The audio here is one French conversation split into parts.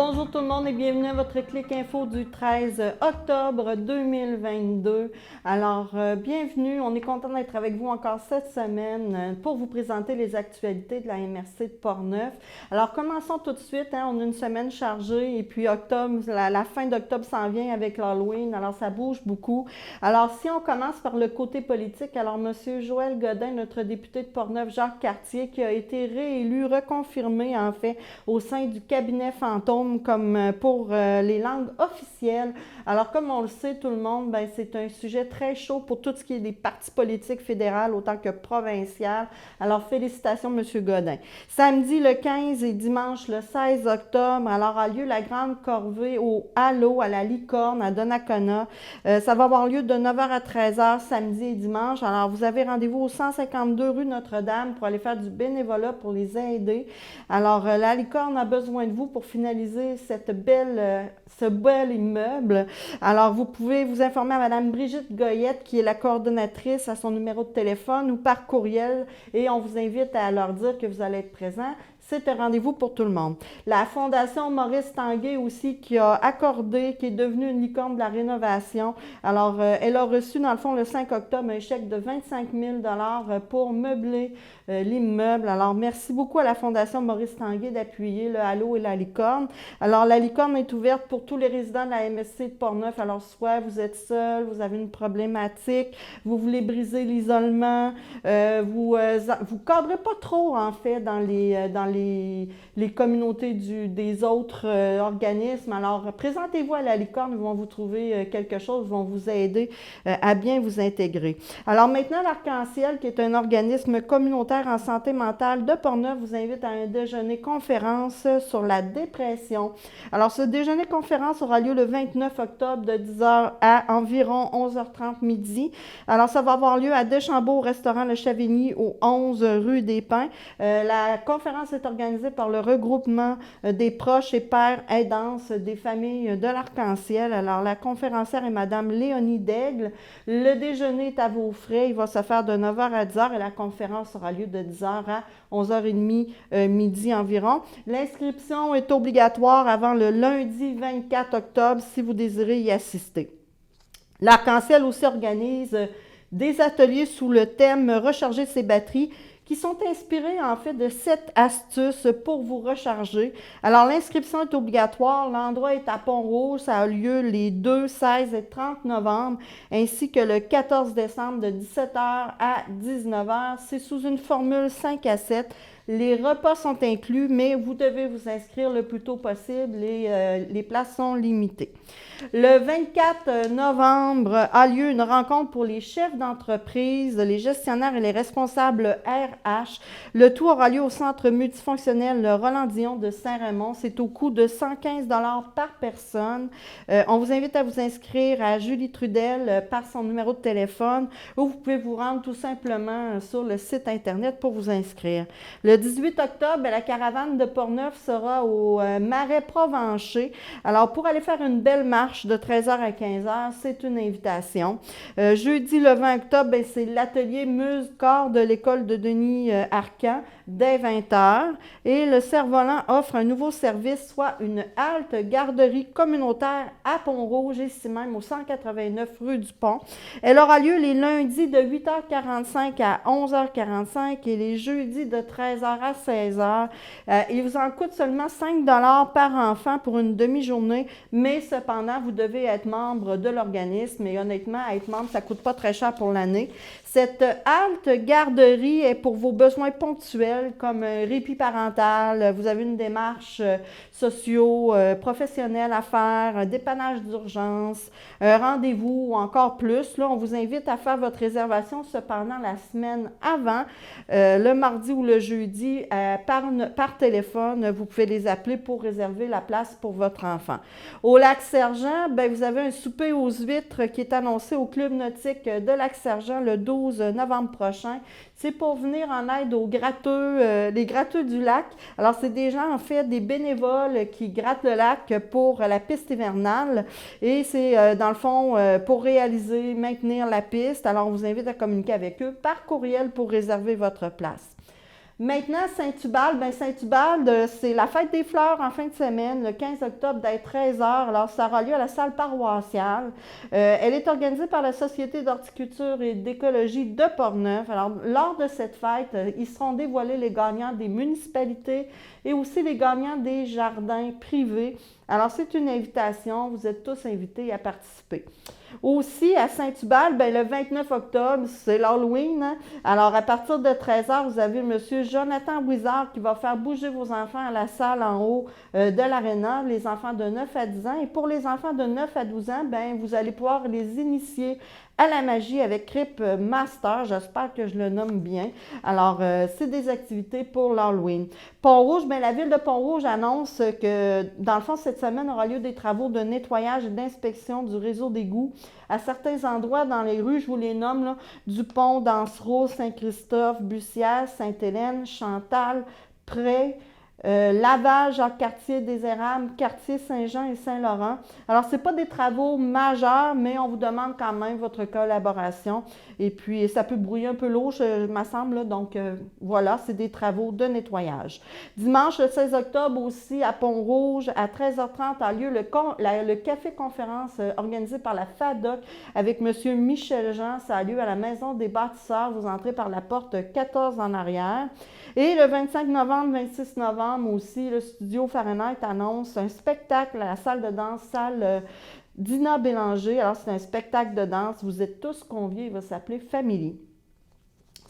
Bonjour tout le monde et bienvenue à votre clic info du 13 octobre 2022. Alors, bienvenue, on est content d'être avec vous encore cette semaine pour vous présenter les actualités de la MRC de Portneuf. Alors, commençons tout de suite, on a une semaine chargée et puis octobre, la fin d'octobre s'en vient avec l'Halloween, alors ça bouge beaucoup. Alors, si on commence par le côté politique, alors M. Joël Godin, notre député de Portneuf-Jacques-Cartier, qui a été réélu, reconfirmé en fait, au sein du cabinet fantôme comme pour les langues officielles. Alors, comme on le sait, tout le monde, c'est un sujet très chaud pour tout ce qui est des partis politiques fédérales autant que provinciales. Alors, félicitations, M. Godin. Samedi le 15 et dimanche le 16 octobre, alors a lieu la grande corvée au Halo à la Licorne à Donnacona. Ça va avoir lieu de 9h à 13h samedi et dimanche. Alors, vous avez rendez-vous au 152 rue Notre-Dame pour aller faire du bénévolat pour les aider. Alors, la Licorne a besoin de vous pour finaliser ce bel immeuble. Alors, vous pouvez vous informer à Mme Brigitte Goyette, qui est la coordonnatrice, à son numéro de téléphone ou par courriel, et on vous invite à leur dire que vous allez être présent. C'est un rendez-vous pour tout le monde. La Fondation Maurice Tanguay aussi qui a accordé, qui est devenue une licorne de la rénovation. Alors, elle a reçu dans le fond le 5 octobre un chèque de 25 000 $ pour meubler l'immeuble. Alors, merci beaucoup à la Fondation Maurice Tanguay d'appuyer le Halo et la Licorne. Alors, la Licorne est ouverte pour tous les résidents de la MSC de Portneuf. Alors, soit vous êtes seul, vous avez une problématique, vous voulez briser l'isolement, vous cadrez pas trop en fait dans les communautés des autres organismes. Alors, présentez-vous à la Licorne, ils vont vous trouver quelque chose, ils vont vous aider à bien vous intégrer. Alors maintenant, l'Arc-en-Ciel, qui est un organisme communautaire en santé mentale de Portneuf, vous invite à un déjeuner-conférence sur la dépression. Alors, ce déjeuner-conférence aura lieu le 29 octobre de 10h à environ 11h30 midi. Alors, ça va avoir lieu à Deschambault, au restaurant Le Chavigny, au 11 rue des Pins. La conférence est organisée par le regroupement des proches et pères aidances des familles de l'Arc-en-Ciel. Alors, la conférencière est Mme Léonie Daigle. Le déjeuner est à vos frais. Il va se faire de 9h à 10h et la conférence aura lieu de 10h à 11h30 midi environ. L'inscription est obligatoire avant le lundi 24 octobre si vous désirez y assister. L'Arc-en-Ciel aussi organise des ateliers sous le thème « Recharger ses batteries » qui sont inspirés en fait de 7 astuces pour vous recharger. Alors, l'inscription est obligatoire. L'endroit est à Pont-Rouge. Ça a lieu les 2, 16 et 30 novembre, ainsi que le 14 décembre de 17h à 19h. C'est sous une formule 5 à 7. Les repas sont inclus, mais vous devez vous inscrire le plus tôt possible et les places sont limitées. Le 24 novembre a lieu une rencontre pour les chefs d'entreprise, les gestionnaires et les responsables RH. Le tout aura lieu au centre multifonctionnel Roland-Dion de Saint-Raymond. C'est au coût de 115 $ par personne. On vous invite à vous inscrire à Julie Trudel par son numéro de téléphone ou vous pouvez vous rendre tout simplement sur le site Internet pour vous inscrire. Le 18 octobre, la caravane de Portneuf sera au Marais Provencher. Alors, pour aller faire une belle marche de 13h à 15h, c'est une invitation. Jeudi, le 20 octobre, c'est l'atelier Muse-Corps de l'école de Denis Arcan dès 20h. Et le Cerf-Volant offre un nouveau service, soit une halte garderie communautaire à Pont-Rouge, ici même au 189 rue du Pont. Elle aura lieu les lundis de 8h45 à 11h45 et les jeudis de 13h à 16h. Il vous en coûte seulement 5 $ par enfant pour une demi-journée, mais cependant, vous devez être membre de l'organisme et honnêtement, être membre, ça ne coûte pas très cher pour l'année. Cette halte garderie est pour vos besoins ponctuels comme un répit parental, vous avez une démarche socio-professionnelle à faire, un dépannage d'urgence, un rendez-vous ou encore plus. Là, on vous invite à faire votre réservation cependant la semaine avant, le mardi ou le jeudi, par téléphone. Vous pouvez les appeler pour réserver la place pour votre enfant. Au Lac-Sergent, vous avez un souper aux huîtres qui est annoncé au Club nautique de Lac-Sergent le 12 novembre prochain. C'est pour venir en aide aux gratteux, les gratteux du lac. Alors, c'est des gens, en fait, des bénévoles qui grattent le lac pour la piste hivernale. Et c'est, dans le fond, pour réaliser, maintenir la piste. Alors, on vous invite à communiquer avec eux par courriel pour réserver votre place. Maintenant, Saint-Tubal, bien Saint-Tubal, c'est la fête des fleurs en fin de semaine, le 15 octobre dès 13 heures. Alors, ça aura lieu à la salle paroissiale. Elle est organisée par la Société d'horticulture et d'écologie de Portneuf. Alors, lors de cette fête, ils seront dévoilés les gagnants des municipalités et aussi les gagnants des jardins privés. Alors, c'est une invitation. Vous êtes tous invités à participer. Aussi, à Saint-Tubal, ben, le 29 octobre, c'est l'Halloween. Hein? Alors, à partir de 13 heures, vous avez M. Jonathan Bouizard qui va faire bouger vos enfants à la salle en haut de l'aréna, les enfants de 9 à 10 ans. Et pour les enfants de 9 à 12 ans, ben, vous allez pouvoir les initier à la magie avec Crip Master. J'espère que je le nomme bien. Alors, c'est des activités pour l'Halloween. Pont-Rouge, bien, la ville de Pont-Rouge annonce que, dans le fond, cette semaine aura lieu des travaux de nettoyage et d'inspection du réseau d'égouts à certains endroits dans les rues, je vous les nomme, là, Dupont, Dansereau, Saint-Christophe, Bussière, Sainte-Hélène, Chantal, Pré, Laval, Jacques-Cartier, des Érables, Quartier Saint-Jean et Saint-Laurent. Alors, ce n'est pas des travaux majeurs, mais on vous demande quand même votre collaboration. Et puis, ça peut brouiller un peu l'eau, il me semble. Donc, voilà, c'est des travaux de nettoyage. Dimanche, le 16 octobre aussi, à Pont-Rouge, à 13h30, a lieu le café-conférence organisé par la FADOC avec M. Michel Jean. Ça a lieu à la Maison des bâtisseurs. Vous entrez par la porte 14 en arrière. Et le 25 novembre, 26 novembre aussi, le studio Fahrenheit annonce un spectacle à la salle de danse, salle Dina Bélanger. Alors, c'est un spectacle de danse. Vous êtes tous conviés. Il va s'appeler Family.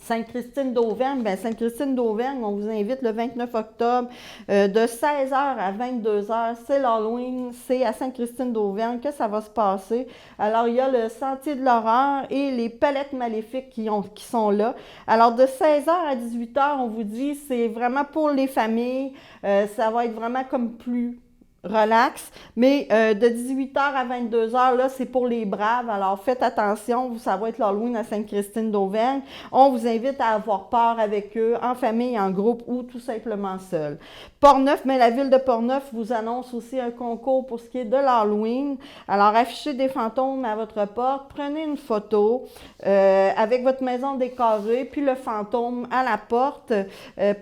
Sainte-Christine d'Auvergne, bien Sainte-Christine d'Auvergne, on vous invite le 29 octobre de 16h à 22h. C'est l'Halloween, c'est à Sainte-Christine d'Auvergne que ça va se passer. Alors, il y a le Sentier de l'horreur et les palettes maléfiques qui sont là. Alors, de 16h à 18h, on vous dit, c'est vraiment pour les familles. Ça va être vraiment comme plus relax, mais de 18h à 22h, là, c'est pour les braves. Alors, faites attention, ça va être l'Halloween à Sainte-Christine d'Auvergne. On vous invite à avoir peur avec eux, en famille, en groupe ou tout simplement seul. Portneuf, mais la ville de Portneuf vous annonce aussi un concours pour ce qui est de l'Halloween. Alors, affichez des fantômes à votre porte, prenez une photo avec votre maison décorée, puis le fantôme à la porte.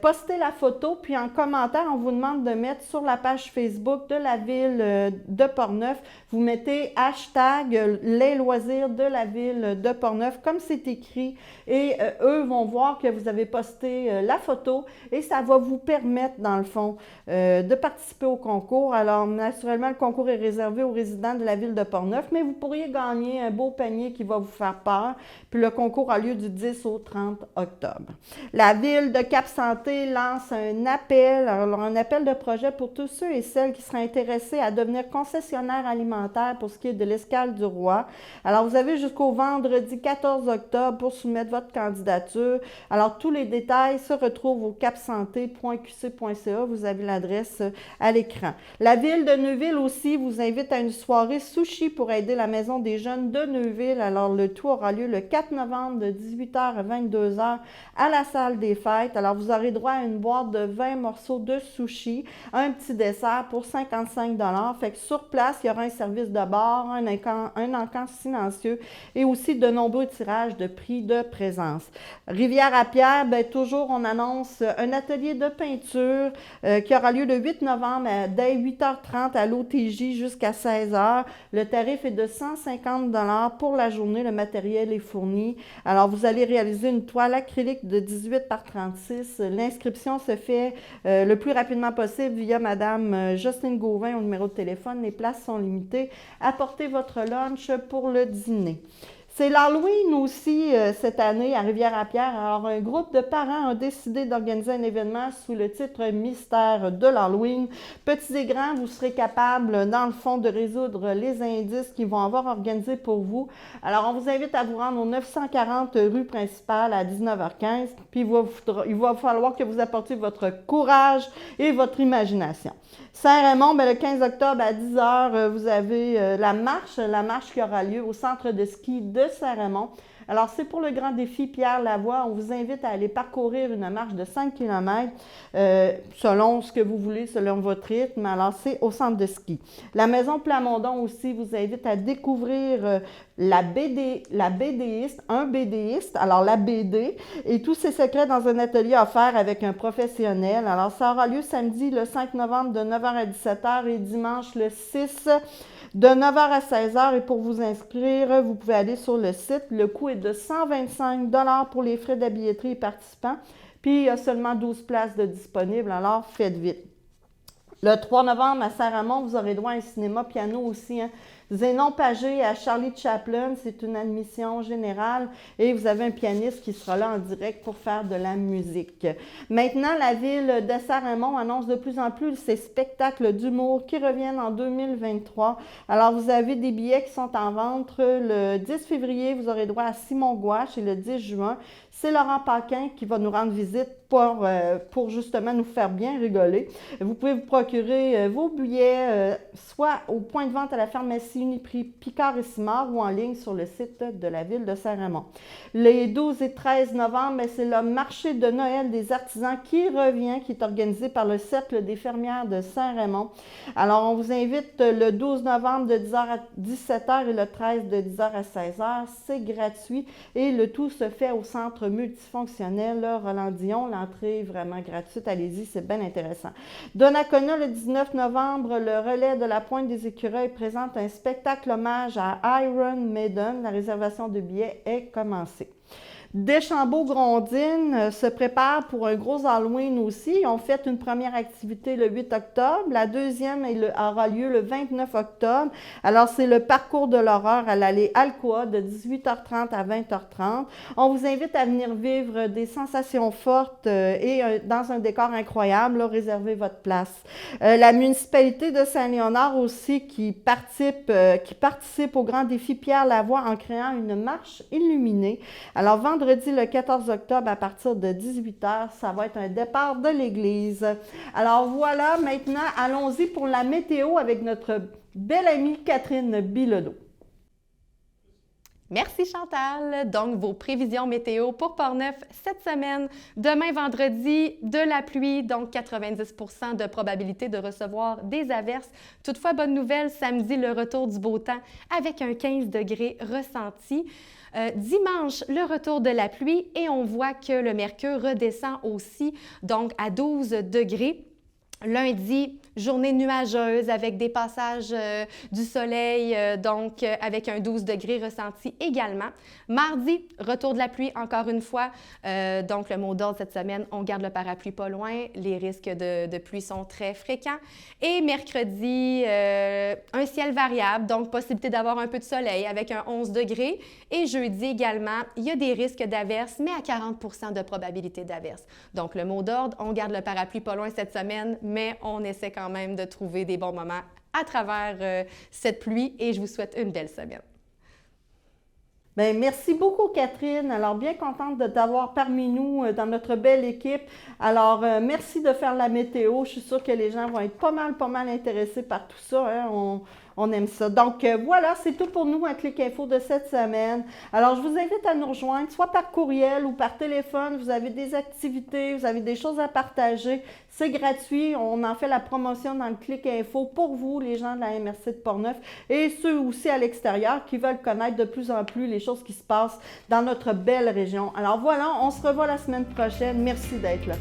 Postez la photo, puis en commentaire, on vous demande de mettre sur la page Facebook de la ville de Portneuf, vous mettez hashtag les loisirs de la ville de Portneuf, comme c'est écrit, et eux vont voir que vous avez posté la photo et ça va vous permettre, dans le fond, de participer au concours. Alors, naturellement, le concours est réservé aux résidents de la ville de Portneuf, mais vous pourriez gagner un beau panier qui va vous faire peur. Puis le concours a lieu du 10 au 30 octobre. La ville de Cap-Santé lance un appel, alors un appel de projet pour tous ceux et celles qui seraient intéressés à devenir concessionnaire alimentaire pour ce qui est de l'escale du Roi. Alors, vous avez jusqu'au vendredi 14 octobre pour soumettre votre candidature. Alors, tous les détails se retrouvent au capsanté.qc.ca. Vous avez l'adresse à l'écran. La ville de Neuville aussi vous invite à une soirée sushi pour aider la Maison des jeunes de Neuville. Alors, le tout aura lieu le 4 novembre de 18h à 22h à la salle des fêtes. Alors, vous aurez droit à une boîte de 20 morceaux de sushi, un petit dessert pour 55 $. Fait que sur place, il y aura un service de bar, un encan silencieux et aussi de nombreux tirages de prix de présence. Rivière-à-Pierre, bien, toujours, on annonce un atelier de peinture qui aura lieu le 8 novembre dès 8h30 à l'OTJ jusqu'à 16h. Le tarif est de 150 $ pour la journée. Le matériel est fourni. Alors, vous allez réaliser une toile acrylique de 18 par 36. L'inscription se fait le plus rapidement possible via Madame Jocelyne Gauvin au numéro de téléphone. Les places sont limitées. Apportez votre lunch pour le dîner. C'est l'Halloween aussi cette année à Rivière-à-Pierre. Alors, un groupe de parents a décidé d'organiser un événement sous le titre Mystère de l'Halloween. Petits et grands, vous serez capables, dans le fond, de résoudre les indices qu'ils vont avoir organisés pour vous. Alors, on vous invite à vous rendre au 940 rue principale à 19h15. Puis, il va falloir que vous apportiez votre courage et votre imagination. Saint-Raymond, bien, le 15 octobre à 10h, vous avez la marche qui aura lieu au centre de ski de Saint-Raymond. Alors, c'est pour le grand défi Pierre Lavoie. On vous invite à aller parcourir une marche de 5 km selon ce que vous voulez, selon votre rythme. Alors, c'est au centre de ski. La Maison Plamondon aussi vous invite à découvrir un BDiste, alors la BD, et tous ses secrets dans un atelier offert avec un professionnel. Alors, ça aura lieu samedi le 5 novembre de 9h à 17h et dimanche le 6 de 9h à 16h. Et pour vous inscrire, vous pouvez aller sur le site. Le coût est de 125 $ pour les frais de billetterie et participants. Puis, il y a seulement 12 places de disponibles, alors faites vite. Le 3 novembre, à Saint-Ramon, vous aurez droit à un cinéma piano aussi. Zénon Pagé à Charlie Chaplin, c'est une admission générale et vous avez un pianiste qui sera là en direct pour faire de la musique. Maintenant, la ville de Saint-Ramon annonce de plus en plus ses spectacles d'humour qui reviennent en 2023. Alors, vous avez des billets qui sont en vente. Le 10 février, vous aurez droit à Simon Gouache et le 10 juin, c'est Laurent Paquin qui va nous rendre visite pour justement nous faire bien rigoler. Vous pouvez vous procurer vos billets soit au point de vente à la pharmacie Uniprix Picard et Simard ou en ligne sur le site de la ville de Saint-Ramon. Les 12 et 13 novembre, c'est le marché de Noël des artisans qui revient, qui est organisé par le Cercle des fermières de Saint-Ramon. Alors, on vous invite le 12 novembre de 10h à 17h et le 13 de 10h à 16h. C'est gratuit et le tout se fait au centre multifonctionnel Roland-Dion. L'entrée est vraiment gratuite. Allez-y, c'est bien intéressant. Donnacona, le 19 novembre, le relais de la Pointe des Écureuils présente un spectacle hommage à Iron Maiden. La réservation de billets est commencée. Deschambault-Grondines se prépare pour un gros Halloween aussi. Ils ont fait une première activité le 8 octobre. La deuxième aura lieu le 29 octobre. Alors, c'est le parcours de l'horreur à l'allée Alcoa de 18h30 à 20h30. On vous invite à venir vivre des sensations fortes et dans un décor incroyable. Là, réservez votre place. La municipalité de Saint-Léonard aussi qui participe au grand défi Pierre Lavoie en créant une marche illuminée. Alors, vendredi le 14 octobre à partir de 18h, ça va être un départ de l'église. Alors voilà, maintenant, allons-y pour la météo avec notre belle amie Catherine Bilodeau. Merci Chantal. Donc, vos prévisions météo pour Portneuf cette semaine. Demain, vendredi, de la pluie, donc 90 % de probabilité de recevoir des averses. Toutefois, bonne nouvelle, samedi, le retour du beau temps avec un 15 degrés ressenti. Dimanche, le retour de la pluie et on voit que le mercure redescend aussi, donc à 12 degrés. Lundi, journée nuageuse avec des passages du soleil, donc avec un 12 degrés ressenti également. Mardi, retour de la pluie encore une fois. Donc, le mot d'ordre cette semaine, on garde le parapluie pas loin. Les risques de pluie sont très fréquents. Et mercredi, un ciel variable, donc possibilité d'avoir un peu de soleil avec un 11 degrés. Et jeudi également, il y a des risques d'averses, mais à 40 % de probabilité d'averses. Donc, le mot d'ordre, on garde le parapluie pas loin cette semaine, mais on essaie quand même de trouver des bons moments à travers cette pluie et je vous souhaite une belle semaine. Bien, merci beaucoup, Catherine. Alors, bien contente de t'avoir parmi nous dans notre belle équipe. Alors, merci de faire la météo. Je suis sûre que les gens vont être pas mal intéressés par tout ça. Hein? On aime ça. Donc, voilà, c'est tout pour nous, un Clic Info de cette semaine. Alors, je vous invite à nous rejoindre, soit par courriel ou par téléphone. Vous avez des activités, vous avez des choses à partager. C'est gratuit. On en fait la promotion dans le Clic Info pour vous, les gens de la MRC de Portneuf, et ceux aussi à l'extérieur qui veulent connaître de plus en plus les choses qui se passent dans notre belle région. Alors, voilà, on se revoit la semaine prochaine. Merci d'être là.